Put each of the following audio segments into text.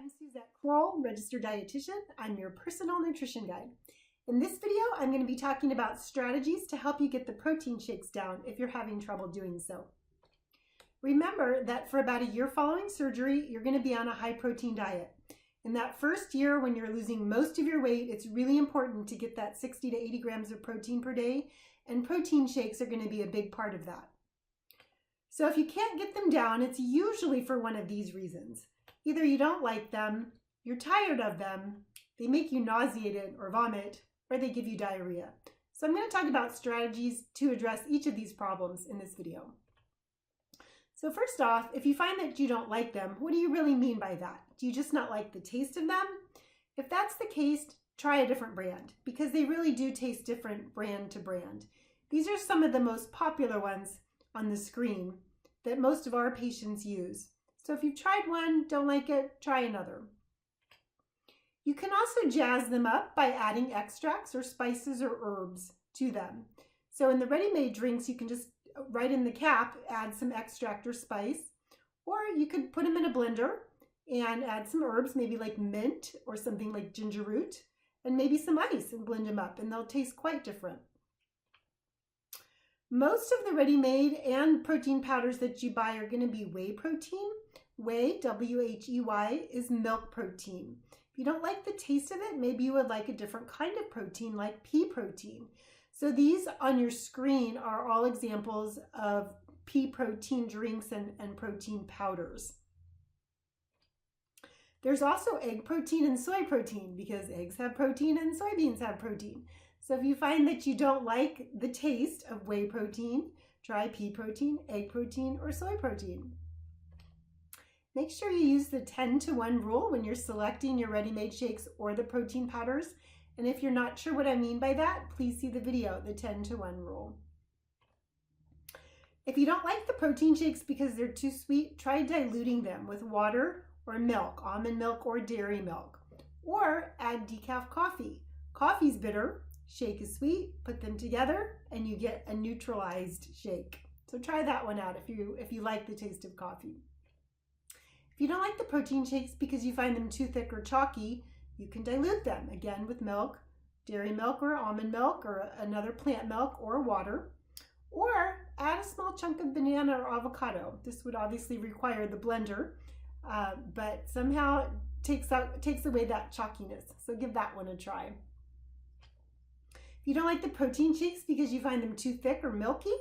I'm Suzette Kroll, registered dietitian. I'm your personal nutrition guide. In this video, I'm going to be talking about strategies to help you get the protein shakes down if you're having trouble doing so. Remember that for about a year following surgery, you're going to be on a high protein diet. In that first year, when you're losing most of your weight, it's really important to get that 60 to 80 grams of protein per day, and protein shakes are going to be a big part of that. So if you can't get them down, it's usually for one of these reasons. Either you don't like them, you're tired of them, they make you nauseated or vomit, or they give you diarrhea. So I'm going to talk about strategies to address each of these problems in this video. So first off, if you find that you don't like them, what do you really mean by that? Do you just not like the taste of them? If that's the case, try a different brand, because they really do taste different brand to brand. These are some of the most popular ones on the screen that most of our patients use. So if you've tried one, don't like it, try another. You can also jazz them up by adding extracts or spices or herbs to them. So in the ready-made drinks, you can just right in the cap add some extract or spice, or you could put them in a blender and add some herbs, maybe like mint or something like ginger root, and maybe some ice and blend them up, and they'll taste quite different. Most of the ready-made and protein powders that you buy are going to be whey protein. Whey, W-H-E-Y, is milk protein. If you don't like the taste of it, maybe you would like a different kind of protein like pea protein. So these on your screen are all examples of pea protein drinks and protein powders. There's also egg protein and soy protein, because eggs have protein and soybeans have protein. So if you find that you don't like the taste of whey protein, try pea protein, egg protein, or soy protein. Make sure you use the 10-to-1 rule when you're selecting your ready-made shakes or the protein powders. And if you're not sure what I mean by that, please see the video, the 10-to-1 rule. If you don't like the protein shakes because they're too sweet, try diluting them with water or milk, almond milk or dairy milk, or add decaf coffee. Coffee's bitter, shake is sweet, put them together and you get a neutralized shake. So try that one out if you like the taste of coffee. If you don't like the protein shakes because you find them too thick or chalky, you can dilute them, again with milk, dairy milk or almond milk or another plant milk or water, or add a small chunk of banana or avocado. This would obviously require the blender, but somehow it takes away that chalkiness, so give that one a try. If you don't like the protein shakes because you find them too thick or milky,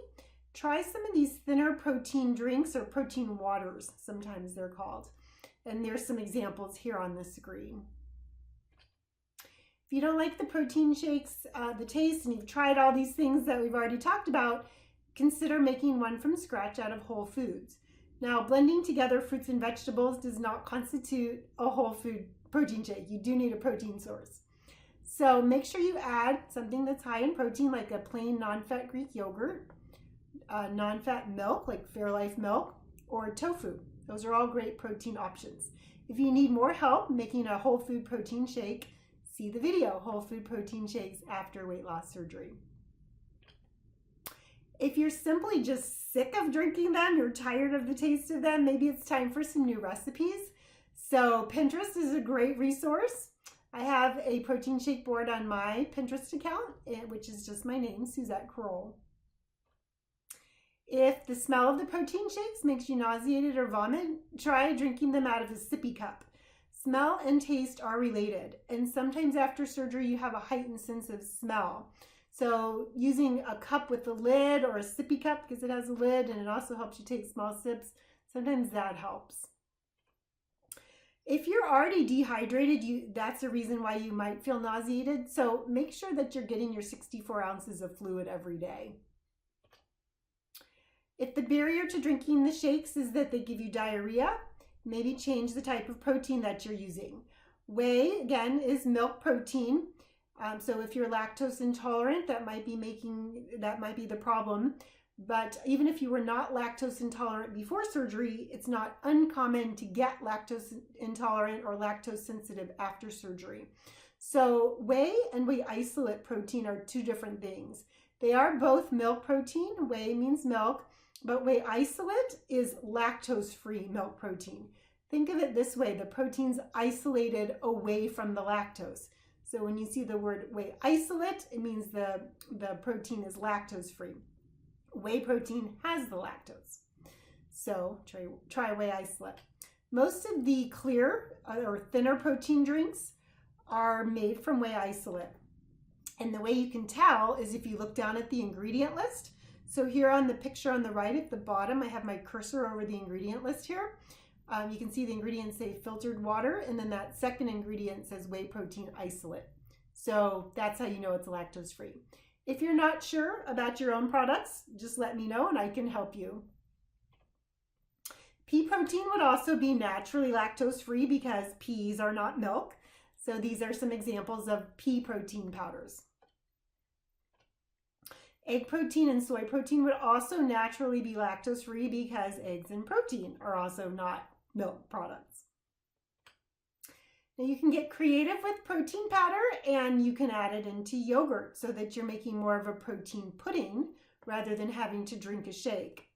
try some of these thinner protein drinks or protein waters, sometimes they're called. And there's some examples here on the screen. If you don't like the protein shakes, the taste, and you've tried all these things that we've already talked about, consider making one from scratch out of whole foods. Now, blending together fruits and vegetables does not constitute a whole food protein shake. You do need a protein source. So make sure you add something that's high in protein, like a plain non-fat Greek yogurt, non-fat milk like Fairlife milk, or tofu. Those are all great protein options. If you need more help making a whole food protein shake, see the video, Whole Food Protein Shakes After Weight Loss Surgery. If you're simply just sick of drinking them, you're tired of the taste of them, maybe it's time for some new recipes. So Pinterest is a great resource. I have a protein shake board on my Pinterest account, which is just my name, Suzette Kroll. If the smell of the protein shakes makes you nauseated or vomit, try drinking them out of a sippy cup. Smell and taste are related, and sometimes after surgery you have a heightened sense of smell. So using a cup with a lid or a sippy cup, because it has a lid and it also helps you take small sips, sometimes that helps. If you're already dehydrated, that's a reason why you might feel nauseated. So make sure that you're getting your 64 ounces of fluid every day. If the barrier to drinking the shakes is that they give you diarrhea, maybe change the type of protein that you're using. Whey, again, is milk protein. So if you're lactose intolerant, that might be the problem. But even if you were not lactose intolerant before surgery, it's not uncommon to get lactose intolerant or lactose sensitive after surgery. So whey and whey isolate protein are two different things. They are both milk protein. Whey means milk, but whey isolate is lactose-free milk protein. Think of it this way: the protein's isolated away from the lactose. So when you see the word whey isolate, it means the protein is lactose free. Whey protein has the lactose. So try whey isolate. Most of the clear or thinner protein drinks are made from whey isolate. And the way you can tell is if you look down at the ingredient list. So here on the picture on the right at the bottom, I have my cursor over the ingredient list here. You can see the ingredients say filtered water, and then that second ingredient says whey protein isolate. So that's how you know it's lactose free. If you're not sure about your own products, just let me know and I can help you. Pea protein would also be naturally lactose free because peas are not milk. So these are some examples of pea protein powders. Egg protein and soy protein would also naturally be lactose free because eggs and protein are also not milk products. Now you can get creative with protein powder and you can add it into yogurt so that you're making more of a protein pudding rather than having to drink a shake.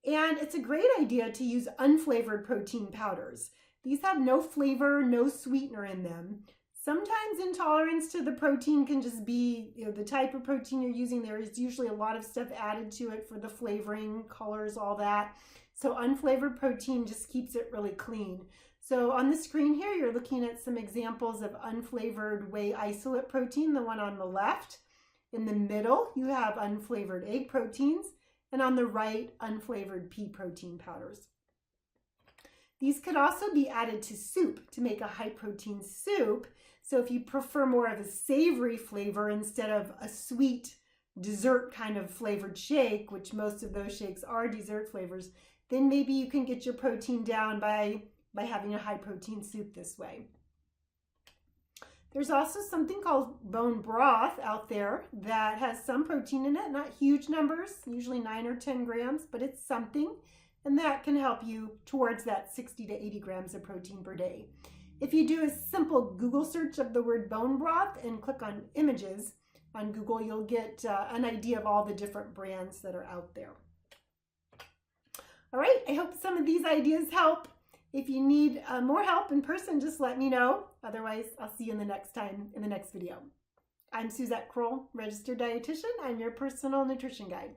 And it's a great idea to use unflavored protein powders. These have no flavor, no sweetener in them. Sometimes intolerance to the protein can just be, the type of protein you're using. There is usually a lot of stuff added to it for the flavoring, colors, all that. So unflavored protein just keeps it really clean. So on the screen here, you're looking at some examples of unflavored whey isolate protein, the one on the left. In the middle, you have unflavored egg proteins, and on the right, unflavored pea protein powders. These could also be added to soup to make a high protein soup. So if you prefer more of a savory flavor instead of a sweet dessert kind of flavored shake, which most of those shakes are dessert flavors, then maybe you can get your protein down by having a high protein soup this way. There's also something called bone broth out there that has some protein in it, not huge numbers, usually 9 or 10 grams, but it's something, and that can help you towards that 60 to 80 grams of protein per day. If you do a simple Google search of the word bone broth and click on images on Google, you'll get an idea of all the different brands that are out there. All right, I hope some of these ideas help. If you need more help in person, just let me know. Otherwise, I'll see you in the next video. I'm Suzette Kroll, registered dietitian. I'm your personal nutrition guide.